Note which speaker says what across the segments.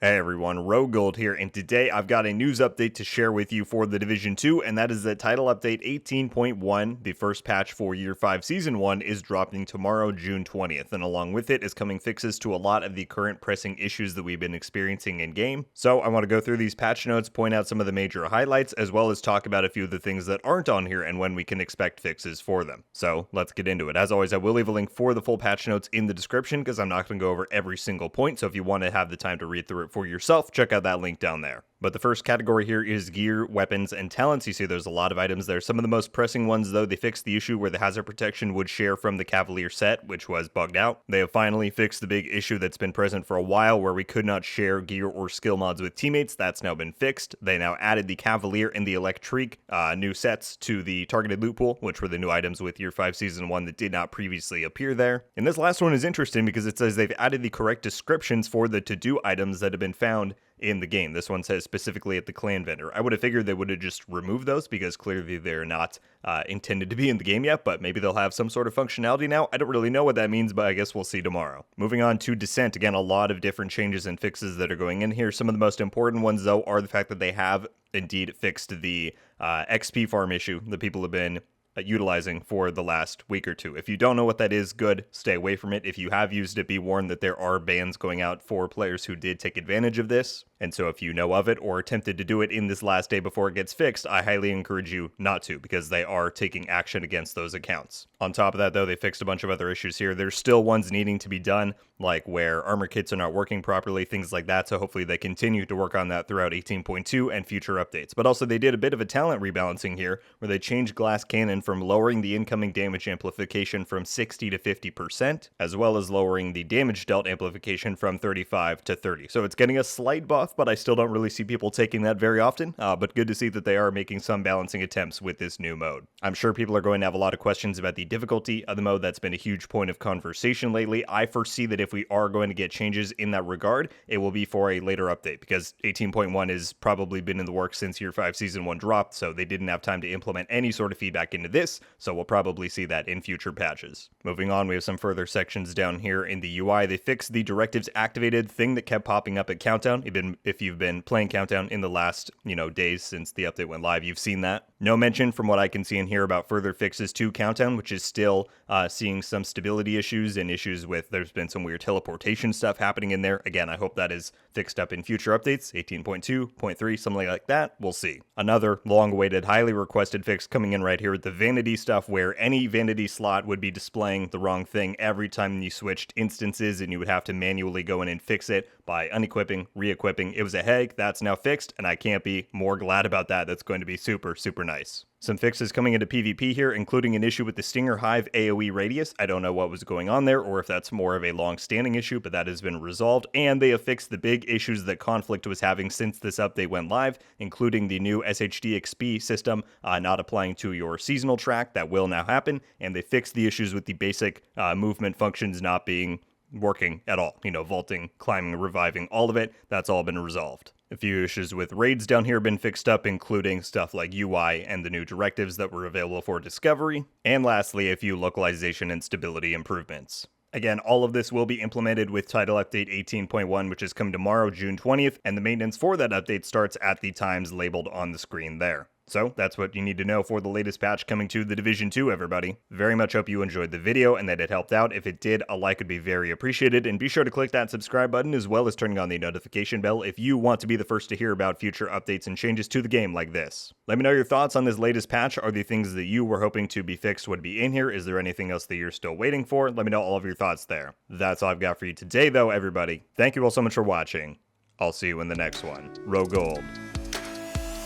Speaker 1: Hey everyone, RogueGold here, and today I've got a news update to share with you for the Division 2, and that is that Title Update 18.1, the first patch for Year 5 Season 1, is dropping tomorrow, June 20th, and along with it is coming fixes to a lot of the current pressing issues that we've been experiencing in-game. So I want to go through these patch notes, point out some of the major highlights, as well as talk about a few of the things that aren't on here and when we can expect fixes for them. So let's get into it. As always, I will leave a link for the full patch notes in the description, because I'm not going to go over every single point, so if you want to have the time to read through it for yourself, check out that link down there. But the first category here is gear, weapons, and talents. You see there's a lot of items there. Some of the most pressing ones, though, they fixed the issue where the hazard protection would share from the Cavalier set, which was bugged out. They have finally fixed the big issue that's been present for a while where we could not share gear or skill mods with teammates. That's now been fixed. They now added the Cavalier and the Electrique new sets to the targeted loot pool, which were the new items with Year 5 Season 1 that did not previously appear there. And this last one is interesting because it says they've added the correct descriptions for the to-do items that have been found in the game. This one says specifically at the clan vendor. I would have figured they would have just removed those because clearly they're not intended to be in the game yet, but maybe they'll have some sort of functionality now. I don't really know what that means, but I guess we'll see tomorrow. Moving on to Descent. Again, a lot of different changes and fixes that are going in here. Some of the most important ones, though, are the fact that they have indeed fixed the XP farm issue that people have been utilizing for the last week or two. If you don't know what that is, good, stay away from it. If you have used it, be warned that there are bans going out for players who did take advantage of this. And so if you know of it or attempted to do it in this last day before it gets fixed, I highly encourage you not to, because they are taking action against those accounts. On top of that, though, they fixed a bunch of other issues here. There's still ones needing to be done, like where armor kits are not working properly, things like that. So hopefully they continue to work on that throughout 18.2 and future updates. But also they did a bit of a talent rebalancing here, where they changed Glass Cannon from lowering the incoming damage amplification from 60 to 50%, as well as lowering the damage dealt amplification from 35 to 30. So it's getting a slight buff, but I still don't really see people taking that very often, but good to see that they are making some balancing attempts with this new mode. I'm sure people are going to have a lot of questions about the difficulty of the mode. That's been a huge point of conversation lately. I foresee that if we are going to get changes in that regard, it will be for a later update, because 18.1 has probably been in the works since Year 5 Season 1 dropped, so they didn't have time to implement any sort of feedback into this, so we'll probably see that in future patches. Moving on, we have some further sections down here in the UI. They fixed the directives activated thing that kept popping up at Countdown. If you've been playing Countdown in the last, days since the update went live, you've seen that. No mention from what I can see in here about further fixes to Countdown, which is still seeing some stability issues and issues with, there's been some weird teleportation stuff happening in there. Again, I hope that is fixed up in future updates, 18.2, 0.3, something like that. We'll see. Another long-awaited, highly requested fix coming in right here with the vanity stuff, where any vanity slot would be displaying the wrong thing every time you switched instances, and you would have to manually go in and fix it by unequipping, re-equipping. It was a headache. That's now fixed, and I can't be more glad about that. That's going to be super, super nice. Some fixes coming into PvP here, including an issue with the Stinger Hive AoE radius. I don't know what was going on there, or if that's more of a long-standing issue, but that has been resolved. And they have fixed the big issues that Conflict was having since this update went live, including the new SHD XP system not applying to your seasonal track. That will now happen. And they fixed the issues with the basic movement functions not being working at all. Vaulting, climbing, reviving, all of it. That's all been resolved. A few issues with raids down here have been fixed up, including stuff like UI and the new directives that were available for discovery. And lastly, a few localization and stability improvements. Again, all of this will be implemented with Title Update 18.1, which is coming tomorrow, June 20th, and the maintenance for that update starts at the times labeled on the screen there. So that's what you need to know for the latest patch coming to the Division 2, everybody. Very much hope you enjoyed the video and that it helped out. If it did, a like would be very appreciated, and be sure to click that subscribe button as well as turning on the notification bell if you want to be the first to hear about future updates and changes to the game like this. Let me know your thoughts on this latest patch. Are the things that you were hoping to be fixed would be in here? Is there anything else that you're still waiting for? Let me know all of your thoughts there. That's all I've got for you today, though, everybody. Thank you all so much for watching. I'll see you in the next one. RogueGold.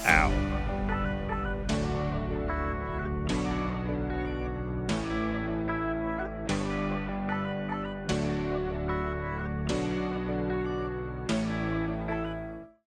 Speaker 1: Out.